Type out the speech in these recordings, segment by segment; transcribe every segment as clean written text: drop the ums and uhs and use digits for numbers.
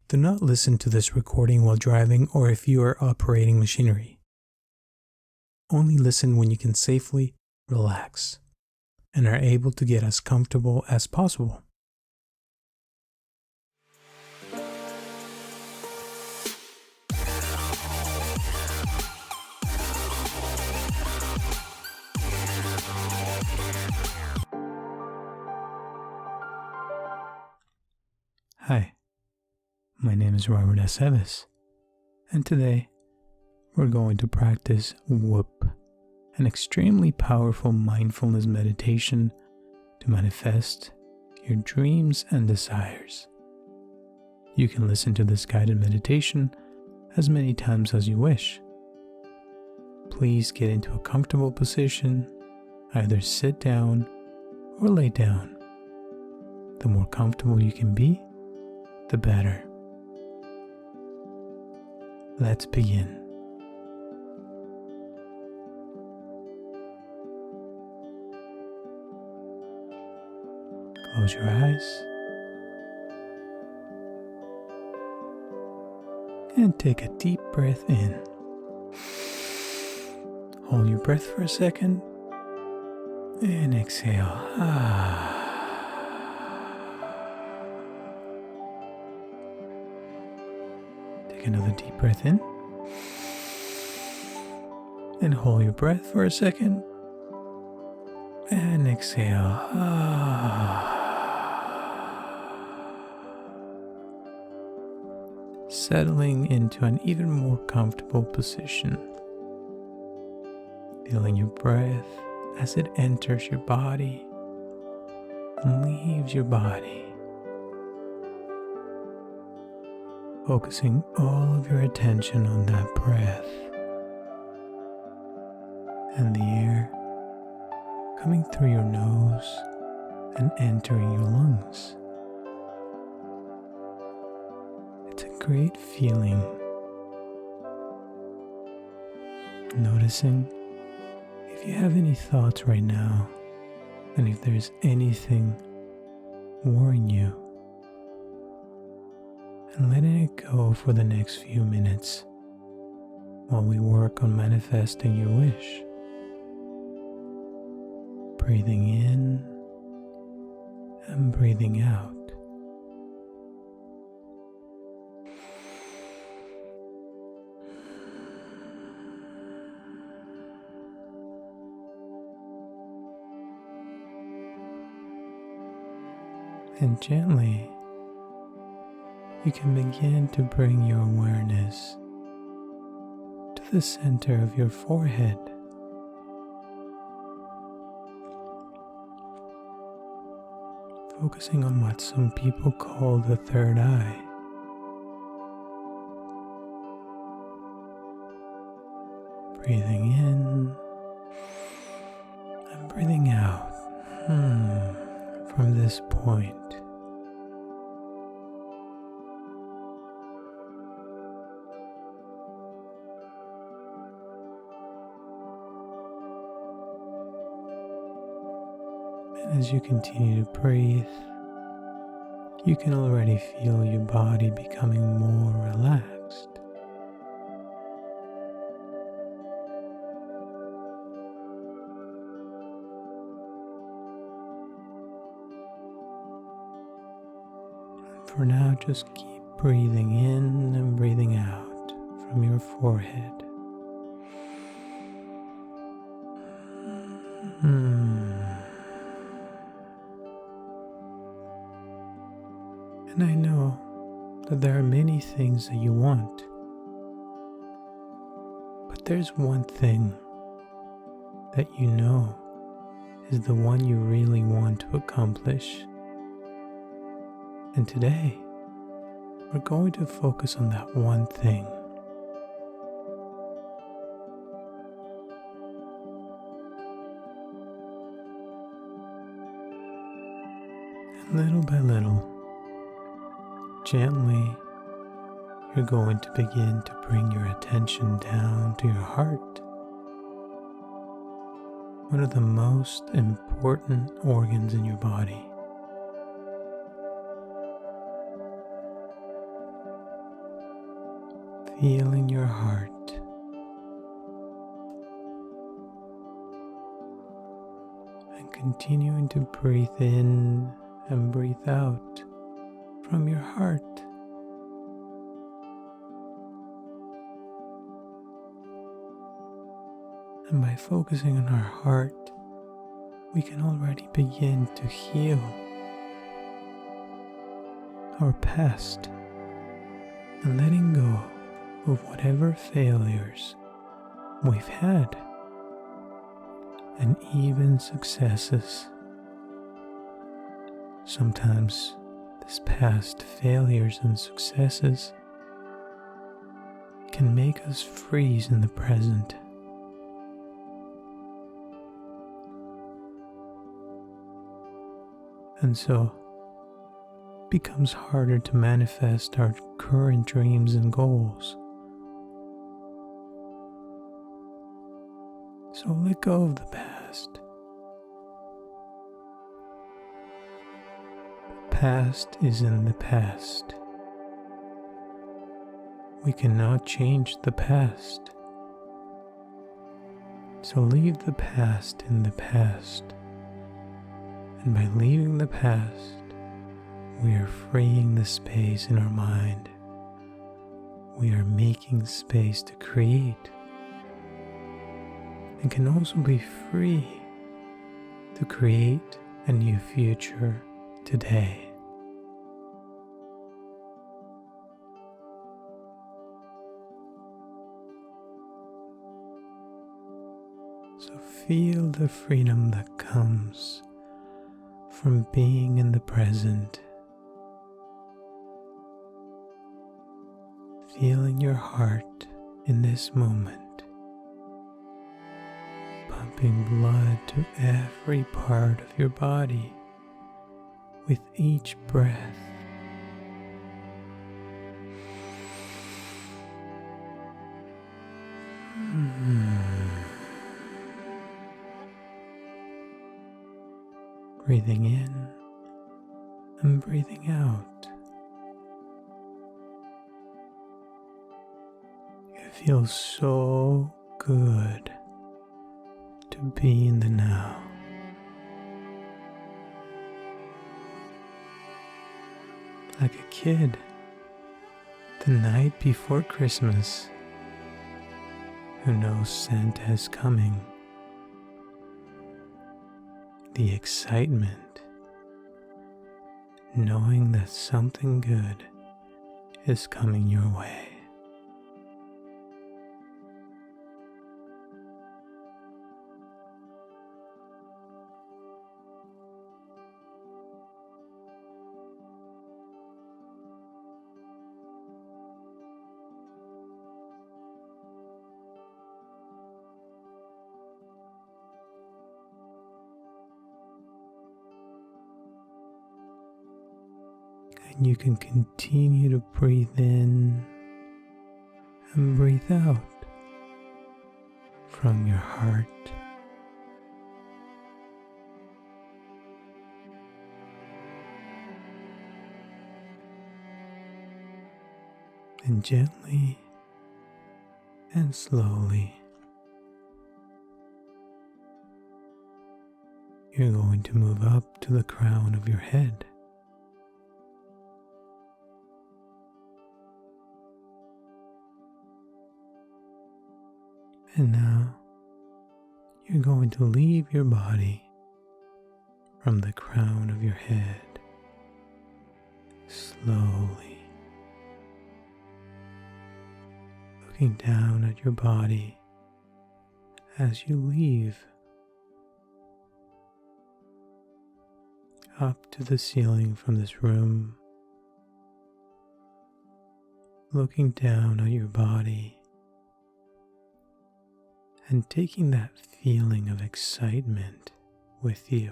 Do not listen to this recording while driving or if you are operating machinery. Only listen when you can safely relax and are able to get as comfortable as possible. Hi, my name is Robert Aceves, and today we're going to practice WOOP, an extremely powerful mindfulness meditation to manifest your dreams and desires. You can listen to this guided meditation as many times as you wish. Please get into a comfortable position, either sit down or lay down. The more comfortable you can be, the better. Let's begin. Close your eyes and take a deep breath in. Hold your breath for a second and exhale. Take another deep breath in and hold your breath for a second and exhale. Settling into an even more comfortable position. Feeling your breath as it enters your body and leaves your body. Focusing all of your attention on that breath and the air coming through your nose and entering your lungs. It's a great feeling. Noticing if you have any thoughts right now and if there's anything worrying you, and letting it go for the next few minutes while we work on manifesting your wish. Breathing in and breathing out. And gently, you can begin to bring your awareness to the center of your forehead. Focusing on what some people call the third eye. Breathing in and breathing out from this point. As you continue to breathe, you can already feel your body becoming more relaxed. For now, just keep breathing in and breathing out from your forehead. And I know that there are many things that you want, but there's one thing that you know is the one you really want to accomplish. And today, we're going to focus on that one thing. And little by little, gently, you're going to begin to bring your attention down to your heart, one of the most important organs in your body. feeling your heart. And continuing to breathe in and breathe out from your heart. And by focusing on our heart, we can already begin to heal our past and letting go of whatever failures we've had and even successes. Sometimes these past failures and successes can make us freeze in the present. And so it becomes harder to manifest our current dreams and goals. So let go of the past. The past is in the past. We cannot change the past. So leave the past in the past. And by leaving the past, we are freeing the space in our mind. We are making space to create. And can also be free to create a new future today. So feel the freedom that comes from being in the present, feeling your heart in this moment, pumping blood to every part of your body with each breath. Breathing in and breathing out. It feels so good to be in the now. Like a kid, the night before Christmas, who knows Santa is coming. The excitement, knowing that something good is coming your way. And you can continue to breathe in and breathe out from your heart. And gently and slowly, you're going to move up to the crown of your head. And now, you're going to leave your body from the crown of your head, slowly, looking down at your body as you leave, up to the ceiling from this room, looking down at your body, and taking that feeling of excitement with you.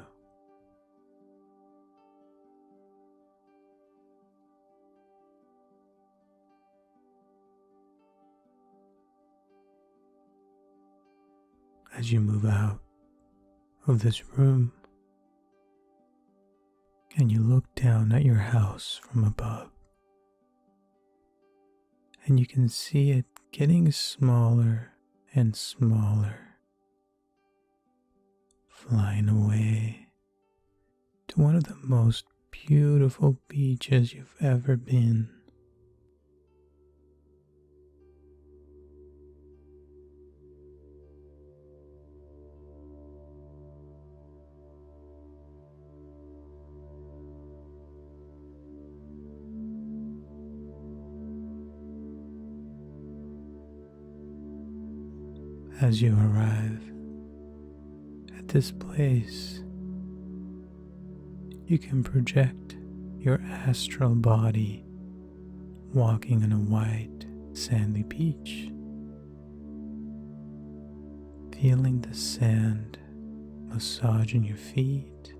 As you move out of this room and you look down at your house from above, and you can see it getting smaller and smaller, flying away to one of the most beautiful beaches you've ever been. As you arrive at this place, you can project your astral body walking on a white, sandy beach, feeling the sand massaging your feet,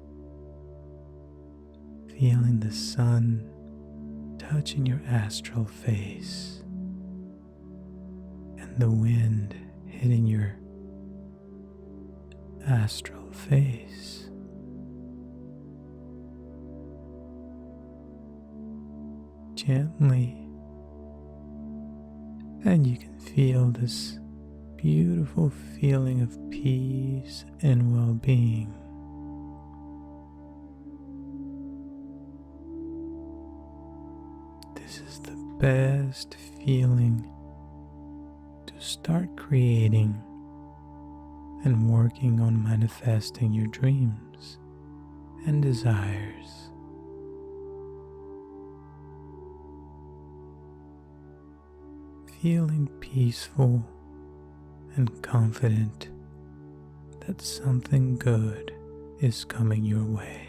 feeling the sun touching your astral face, and the wind hitting your astral face. Gently, and you can feel this beautiful feeling of peace and well-being. This is the best feeling to start creating and working on manifesting your dreams and desires. Feeling peaceful and confident that something good is coming your way.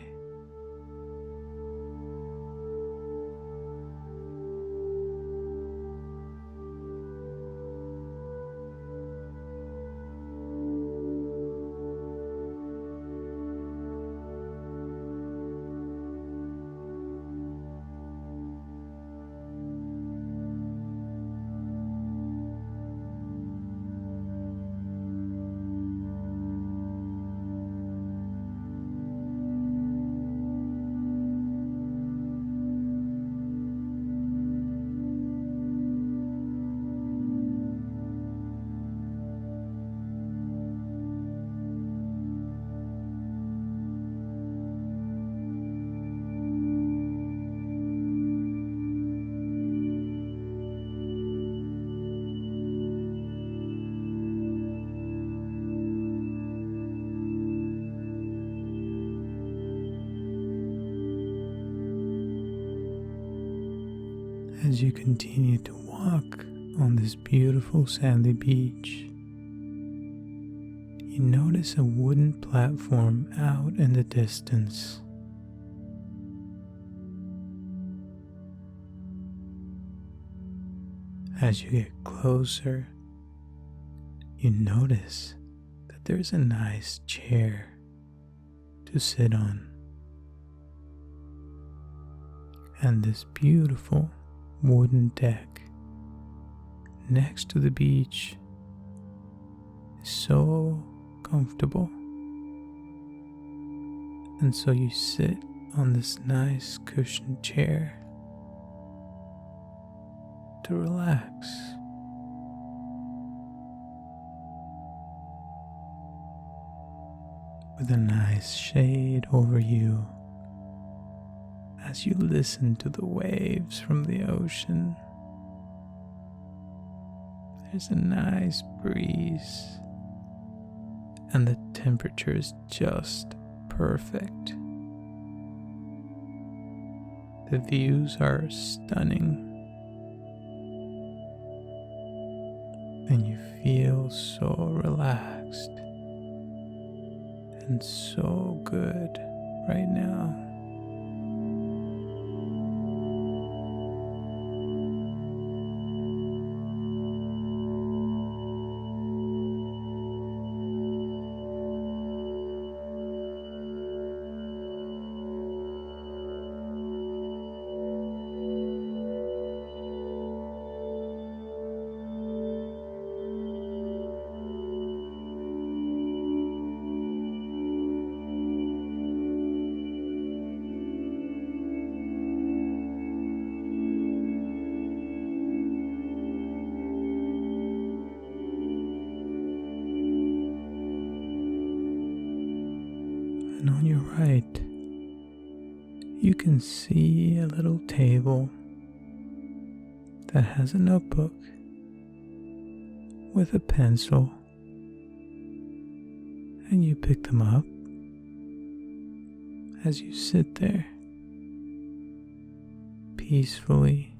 As you continue to walk on this beautiful sandy beach, you notice a wooden platform out in the distance. As you get closer, you notice that there's a nice chair to sit on, and this beautiful wooden deck next to the beach is so comfortable. And so you sit on this nice cushioned chair to relax. With a nice shade over you as you listen to the waves from the ocean. There's a nice breeze, and the temperature is just perfect. The views are stunning, and you feel so relaxed and so good right now. And on your right, you can see a little table that has a notebook with a pencil, and you pick them up as you sit there peacefully.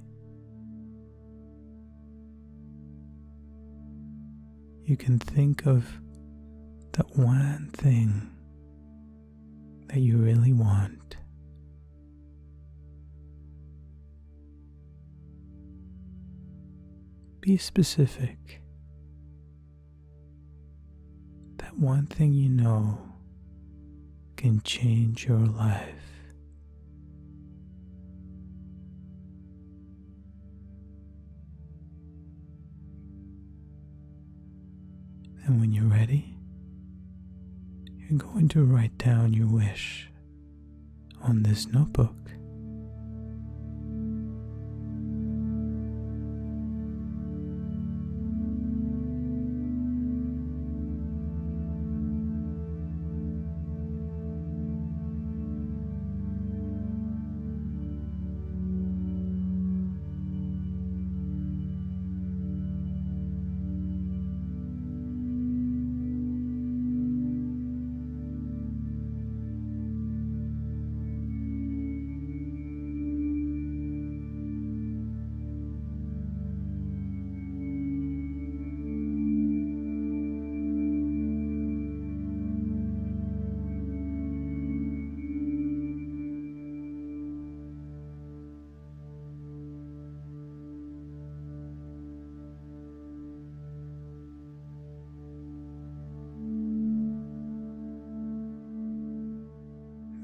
You can think of that one thing that you really want. Be specific. That one thing you know can change your life. And when you're ready, you're going to write down your wish on this notebook.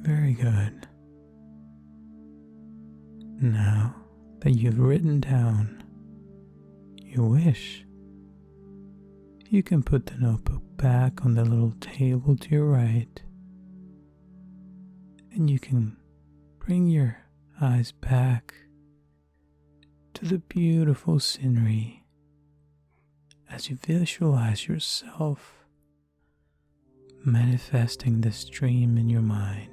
Very good. Now that you've written down your wish, you can put the notebook back on the little table to your right, and you can bring your eyes back to the beautiful scenery as you visualize yourself manifesting this dream in your mind.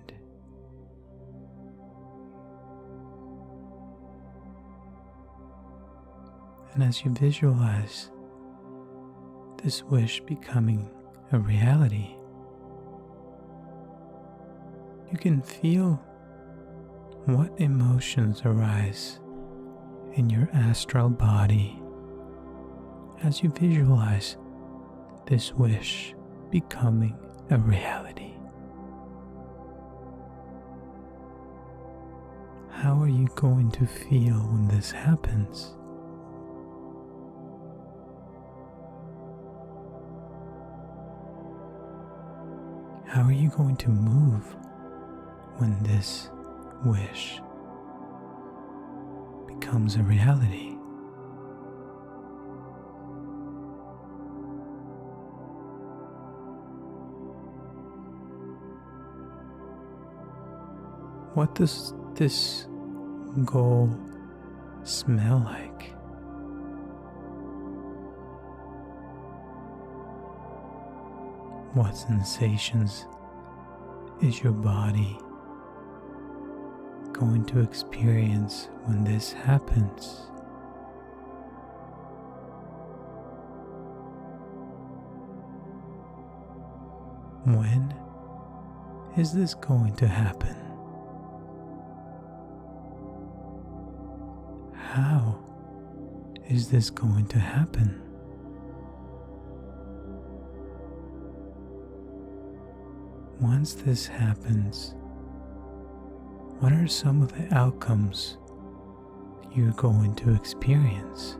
And as you visualize this wish becoming a reality, you can feel what emotions arise in your astral body as you visualize this wish becoming a reality. How are you going to feel when this happens? How are you going to move when this wish becomes a reality? What does this goal smell like? What sensations is your body going to experience when this happens? When is this going to happen? How is this going to happen? Once this happens, what are some of the outcomes you're going to experience?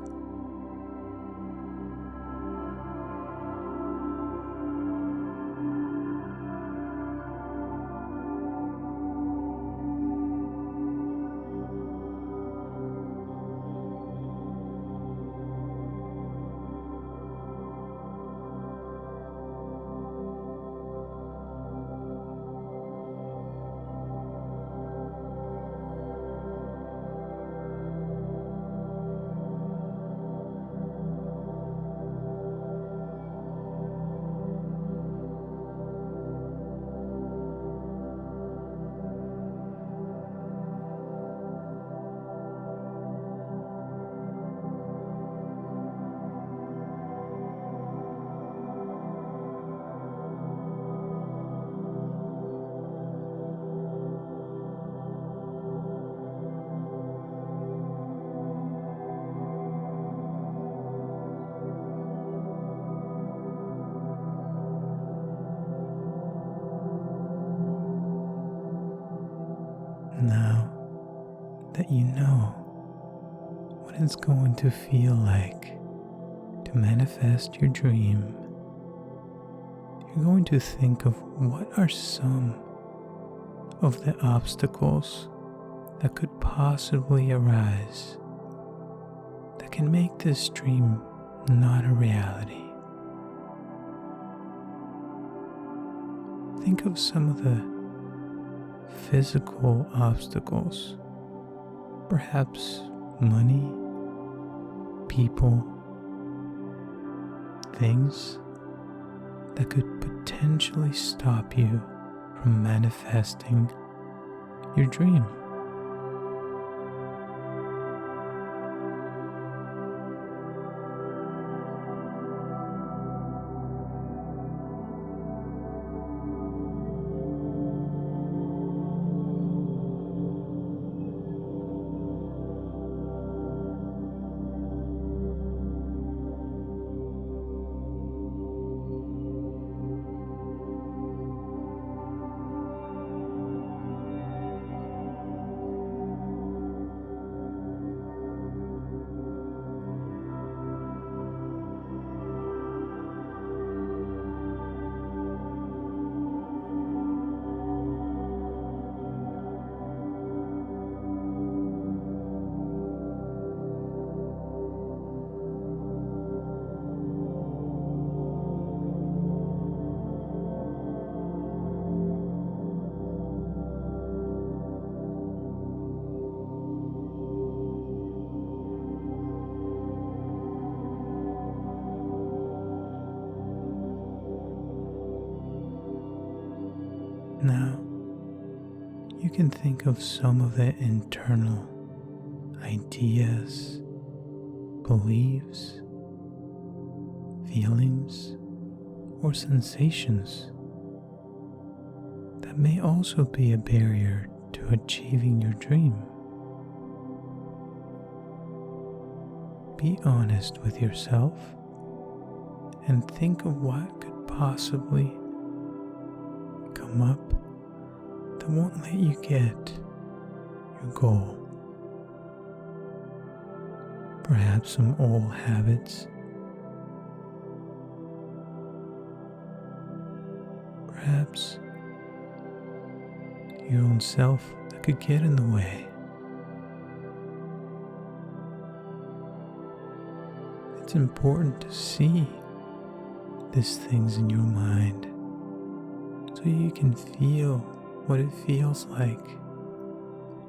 that you know what it's going to feel like to manifest your dream, you're going to think of what are some of the obstacles that could possibly arise that can make this dream not a reality. Think of some of the physical obstacles, perhaps money, people, things that could potentially stop you from manifesting your dream. Now, you can think of some of the internal ideas, beliefs, feelings, or sensations that may also be a barrier to achieving your dream. Be honest with yourself and think of what could possibly come up that won't let you get your goal. Perhaps some old habits, perhaps your own self that could get in the way. It's important to see these things in your mind so you can feel what it feels like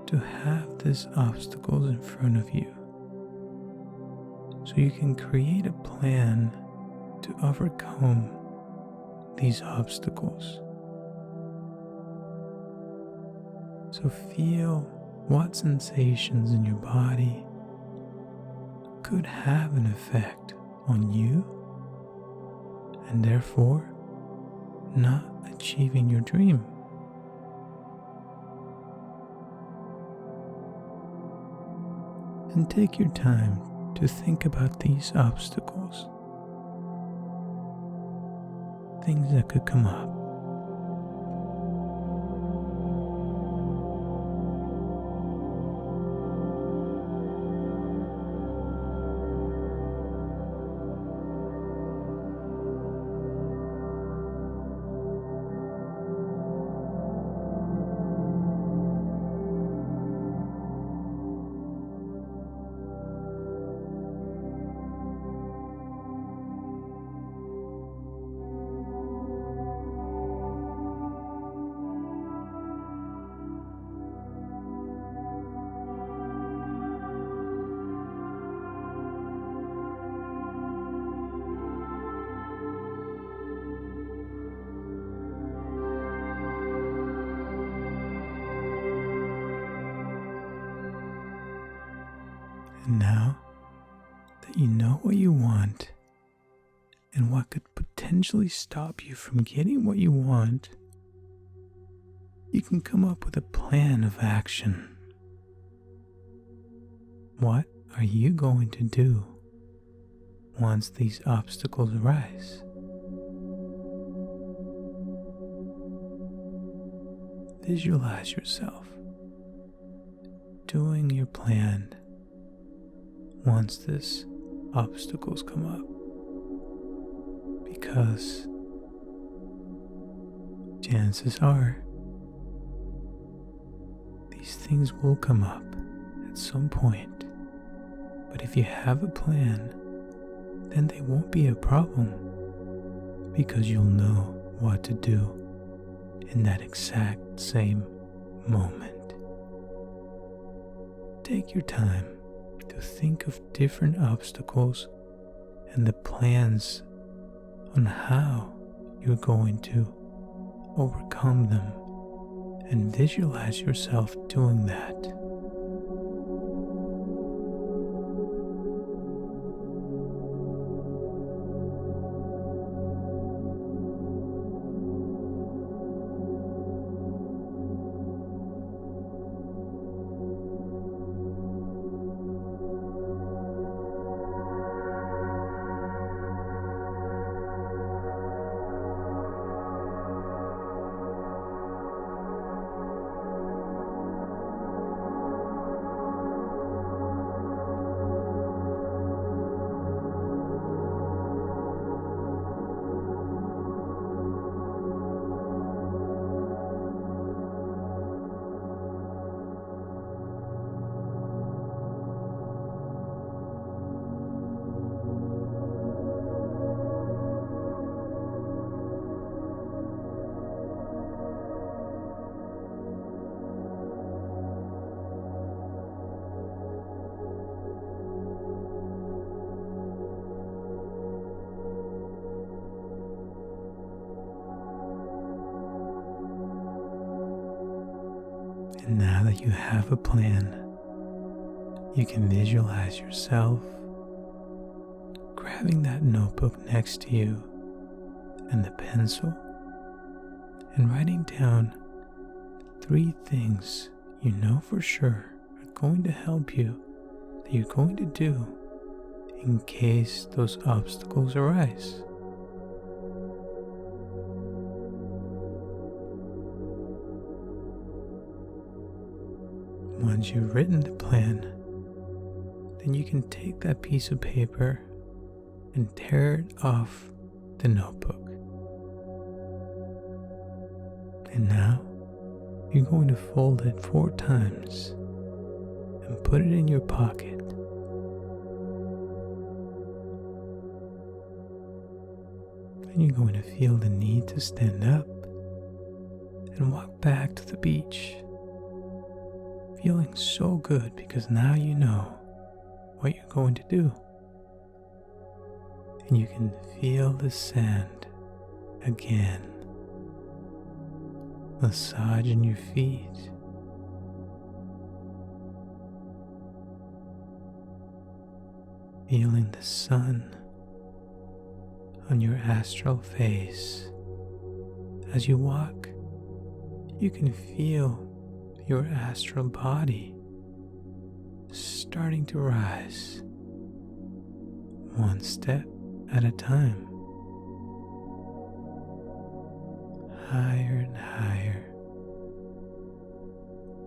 to have these obstacles in front of you, so you can create a plan to overcome these obstacles. So feel what sensations in your body could have an effect on you and therefore not achieving your dream. And take your time to think about these obstacles, things that could come up. And now that you know what you want and what could potentially stop you from getting what you want, you can come up with a plan of action. What are you going to do once these obstacles arise? Visualize yourself doing your plan once these obstacles come up. Because chances are these things will come up at some point. But if you have a plan, then they won't be a problem, because you'll know what to do in that exact same moment. Take your time to think of different obstacles and the plans on how you're going to overcome them, and visualize yourself doing that. And now that you have a plan, you can visualize yourself grabbing that notebook next to you and the pencil and writing down 3 things you know for sure are going to help you, that you're going to do in case those obstacles arise. Once you've written the plan, then you can take that piece of paper and tear it off the notebook. And now you're going to fold it 4 times and put it in your pocket. Then you're going to feel the need to stand up and walk back to the beach, feeling so good because now you know what you're going to do. And you can feel the sand again, massaging your feet. Feeling the sun on your astral face. As you walk, you can feel your astral body starting to rise, one step at a time, higher and higher,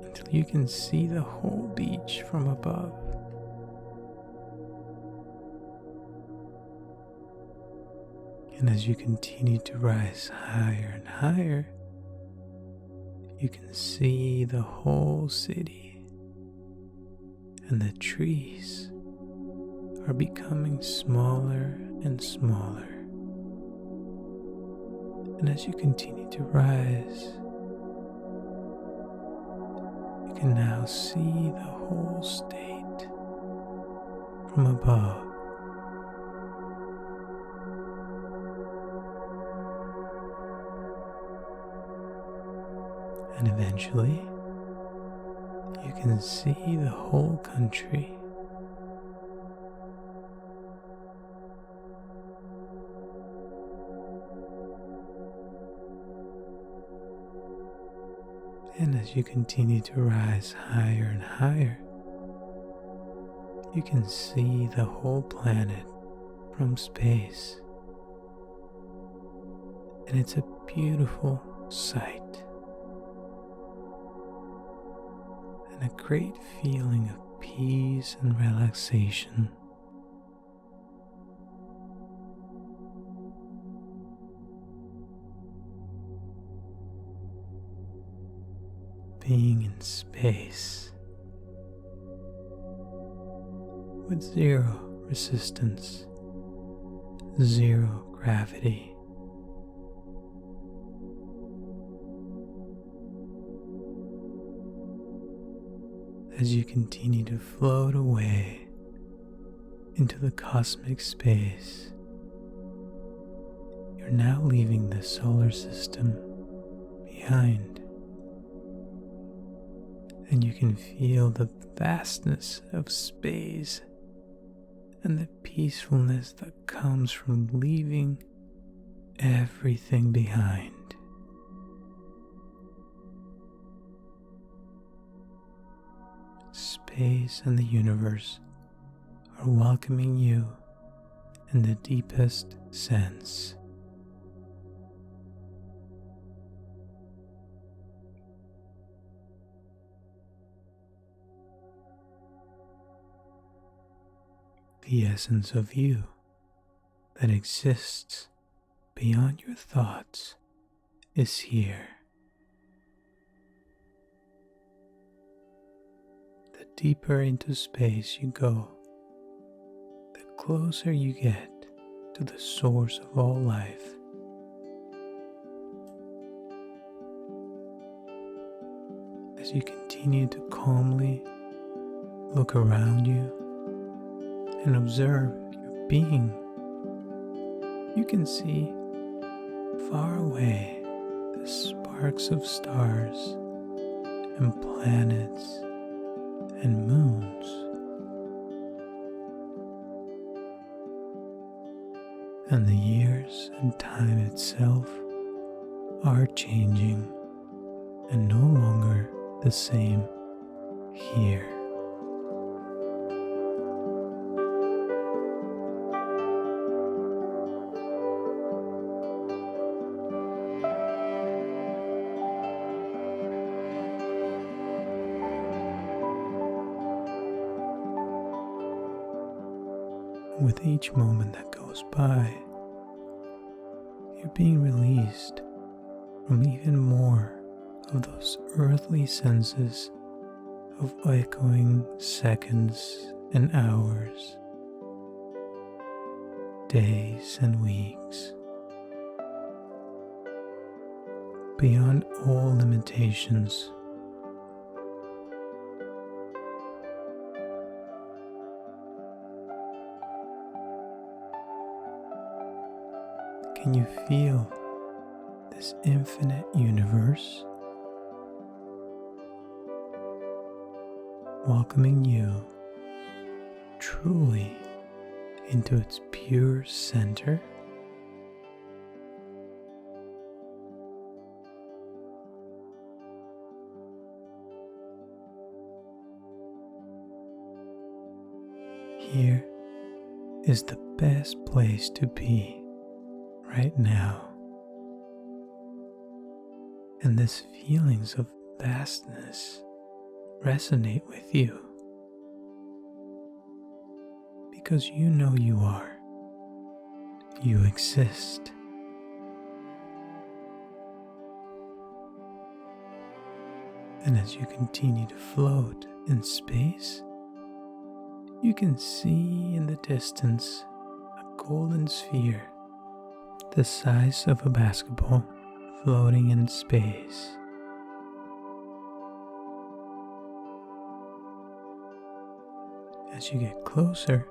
until you can see the whole beach from above. And as you continue to rise higher and higher, you can see the whole city, and the trees are becoming smaller and smaller. And as you continue to rise, you can now see the whole state from above. And eventually, you can see the whole country. And as you continue to rise higher and higher, you can see the whole planet from space. And it's a beautiful sight. And and a great feeling of peace and relaxation. Being in space with zero resistance, zero gravity. As you continue to float away into the cosmic space, you're now leaving the solar system behind, and you can feel the vastness of space and the peacefulness that comes from leaving everything behind. Space and the universe are welcoming you in the deepest sense. The essence of you that exists beyond your thoughts is here. The deeper into space you go, the closer you get to the source of all life. As you continue to calmly look around you and observe your being, you can see far away the sparks of stars and planets and moons. And the years and time itself are changing and no longer the same here. With each moment that goes by, you're being released from even more of those earthly senses of echoing seconds and hours, days and weeks. Beyond all limitations, can you feel this infinite universe welcoming you truly into its pure center? Here is the best place to be right now, and these feelings of vastness resonate with you because you know you exist. And as you continue to float in space, you can see in the distance a golden sphere the size of a basketball floating in space. As you get closer,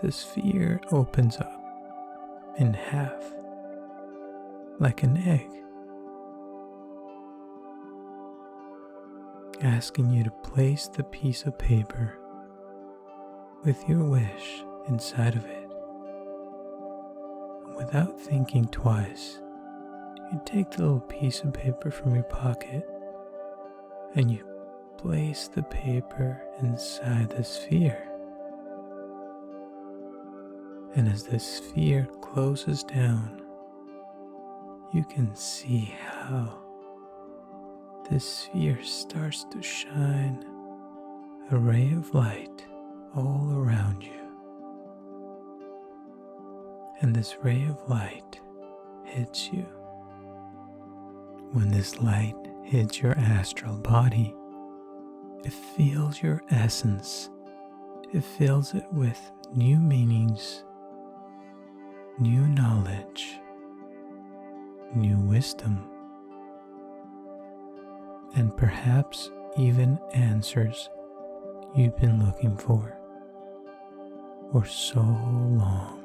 the sphere opens up in half, like an egg, asking you to place the piece of paper with your wish inside of it. Without thinking twice, you take the little piece of paper from your pocket and you place the paper inside the sphere. And as the sphere closes down, you can see how this sphere starts to shine a ray of light all around you. And this ray of light hits you. When this light hits your astral body, it fills your essence. It fills it with new meanings, new knowledge, new wisdom, and perhaps even answers you've been looking for so long.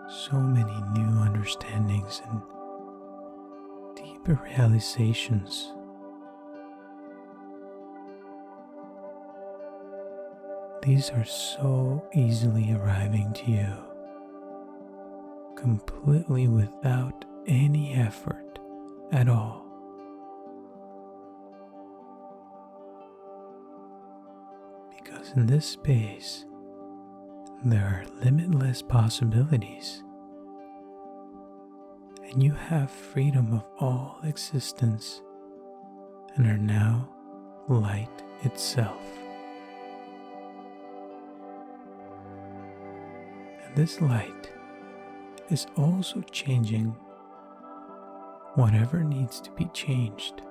So many new understandings and deeper realizations. These are so easily arriving to you, completely without any effort at all. Because in this space, there are limitless possibilities, and you have freedom of all existence and are now light itself. And this light is also changing whatever needs to be changed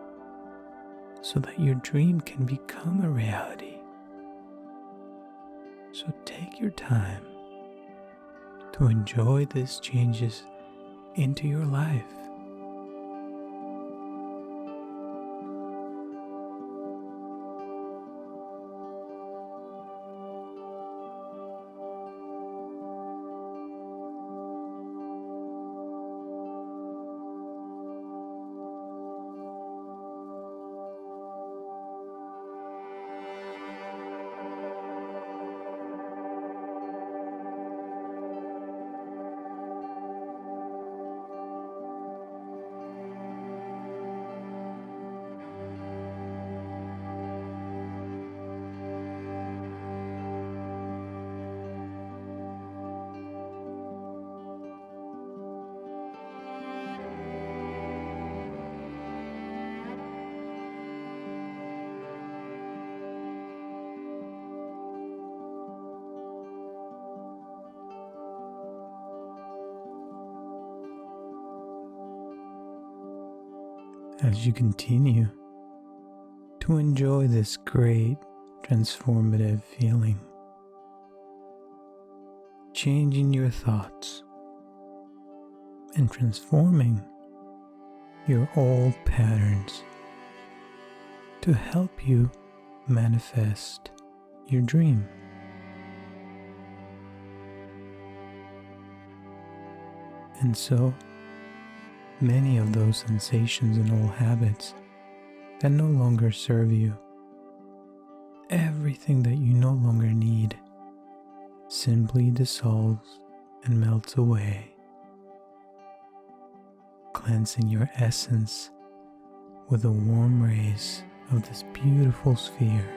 so that your dream can become a reality. So take your time to enjoy these changes into your life. As you continue to enjoy this great transformative feeling, changing your thoughts and transforming your old patterns to help you manifest your dream. And so, many of those sensations and old habits that no longer serve you, everything that you no longer need, simply dissolves and melts away, cleansing your essence with the warm rays of this beautiful sphere.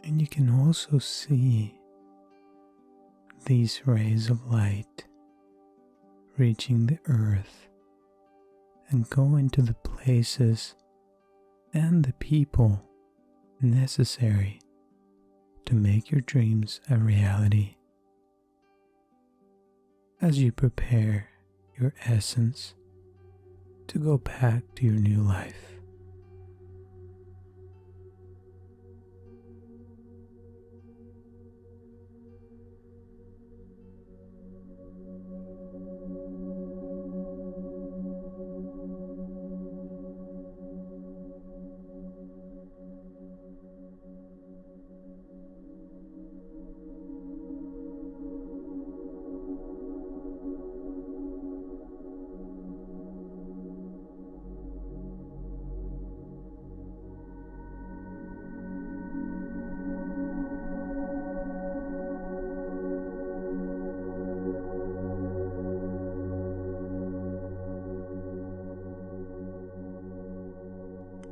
And you can also see these rays of light reaching the earth and go into the places and the people necessary to make your dreams a reality. As you prepare your essence to go back to your new life.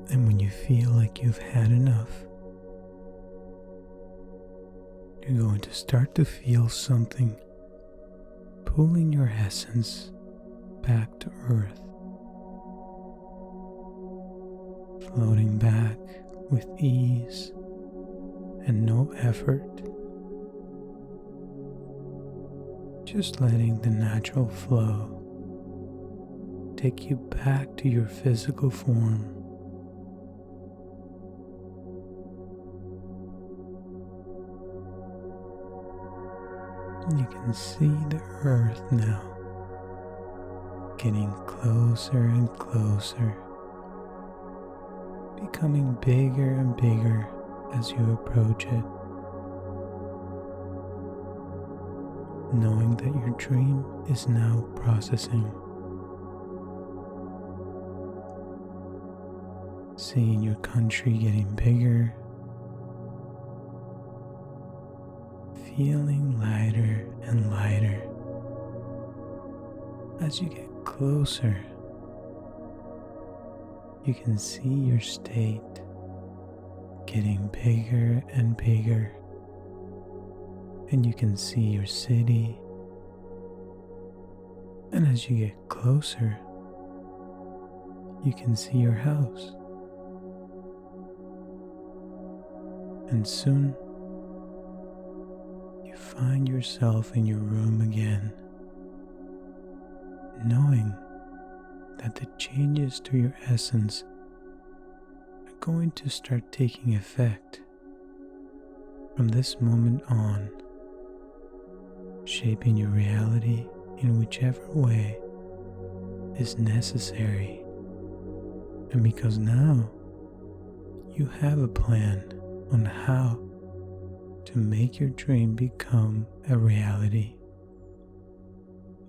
And when you feel like you've had enough, you're going to start to feel something pulling your essence back to earth, floating back with ease and no effort, just letting the natural flow take you back to your physical form. You can see the earth now getting closer and closer, becoming bigger and bigger as you approach it, knowing that your dream is now processing, seeing your country getting bigger, feeling lighter and lighter as you get closer. You can see your state getting bigger and bigger, and you can see your city. And as you get closer, you can see your house. And soon you find yourself in your room again, knowing that the changes to your essence are going to start taking effect from this moment on, shaping your reality in whichever way is necessary. And because now you have a plan on how to make your dream become a reality,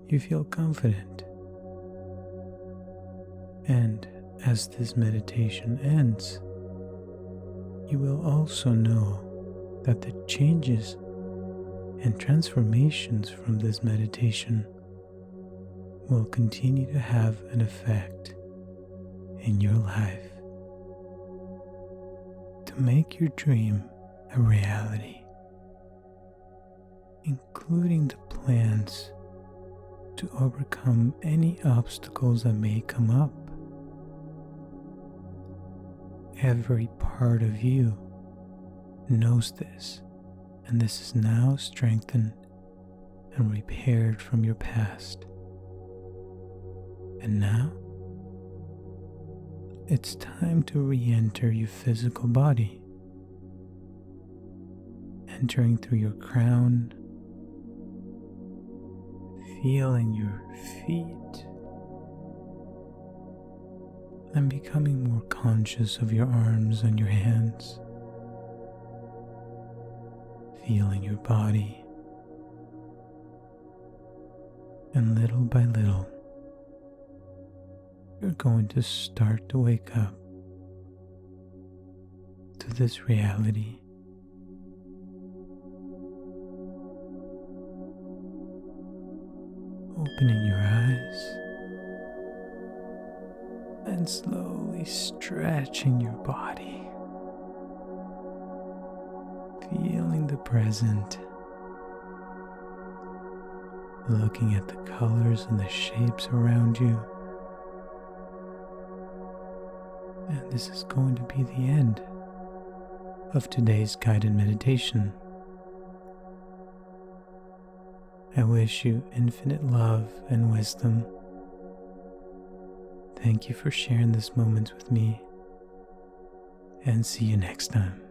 you feel confident. And as this meditation ends, you will also know that the changes and transformations from this meditation will continue to have an effect in your life to make your dream a reality, including the plans to overcome any obstacles that may come up. Every part of you knows this, and this is now strengthened and repaired from your past. And now, it's time to re-enter your physical body, entering through your crown, feeling your feet, and becoming more conscious of your arms and your hands, feeling your body, and little by little, you're going to start to wake up to this reality. Opening your eyes and slowly stretching your body, present, looking at the colors and the shapes around you. And this is going to be the end of today's guided meditation. I wish you infinite love and wisdom. Thank you for sharing this moment with me, and see you next time.